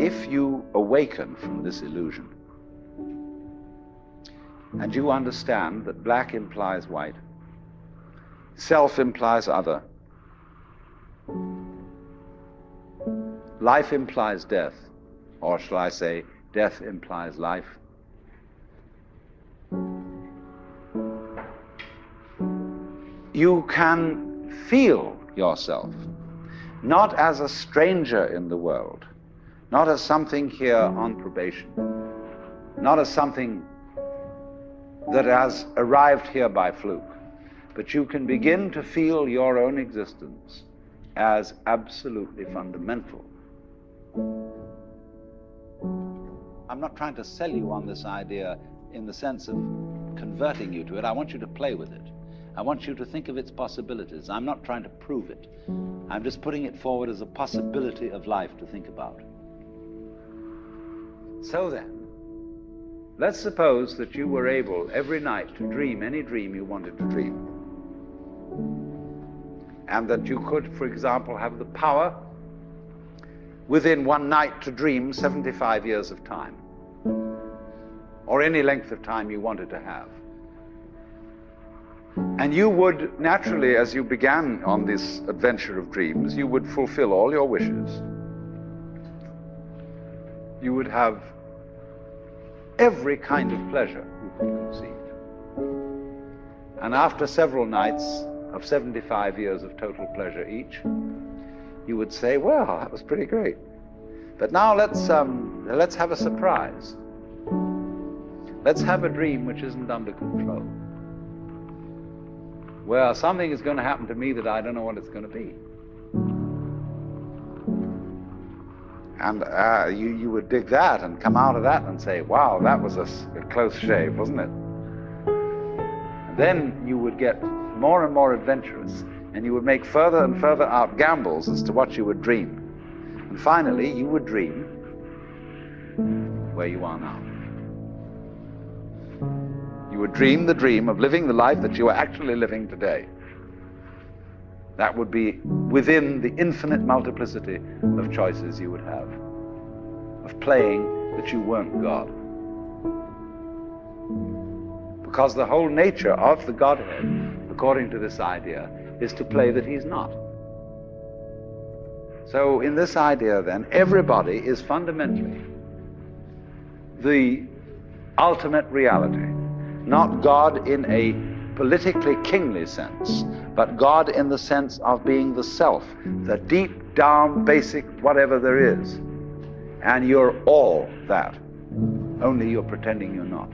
if you awaken from this illusion, and you understand that black implies white, self implies other, life implies death, or shall I say, death implies life, you can feel yourself not as a stranger in the world, not as something here on probation, not as something that has arrived here by fluke, but you can begin to feel your own existence as absolutely fundamental. I'm not trying to sell you on this idea in the sense of converting you to it. I want you to play with it. I want you to think of its possibilities. I'm not trying to prove it. I'm just putting it forward as a possibility of life to think about. So then, let's suppose that you were able every night to dream any dream you wanted to dream. And that you could, for example, have the power within one night to dream 75 years of time, or any length of time you wanted to have. And you would naturally, as you began on this adventure of dreams, you would fulfill all your wishes. You would have every kind of pleasure you could conceive. And after several nights of 75 years of total pleasure each, you would say, well, that was pretty great. But now let's have a surprise. Let's have a dream which isn't under control. Well, something is going to happen to me that I don't know what it's going to be. And you would dig that and come out of that and say, wow, that was a close shave, wasn't it? And then you would get more and more adventurous, and you would make further and further out gambles as to what you would dream. And finally, you would dream where you are now. You would dream the dream of living the life that you are actually living today. That would be within the infinite multiplicity of choices you would have, of playing that you weren't God. Because the whole nature of the Godhead, according to this idea, is to play that he's not. So in this idea then, everybody is fundamentally the ultimate reality. Not God in a politically kingly sense, but God in the sense of being the self, the deep down basic whatever there is. And you're all that, only you're pretending you're not.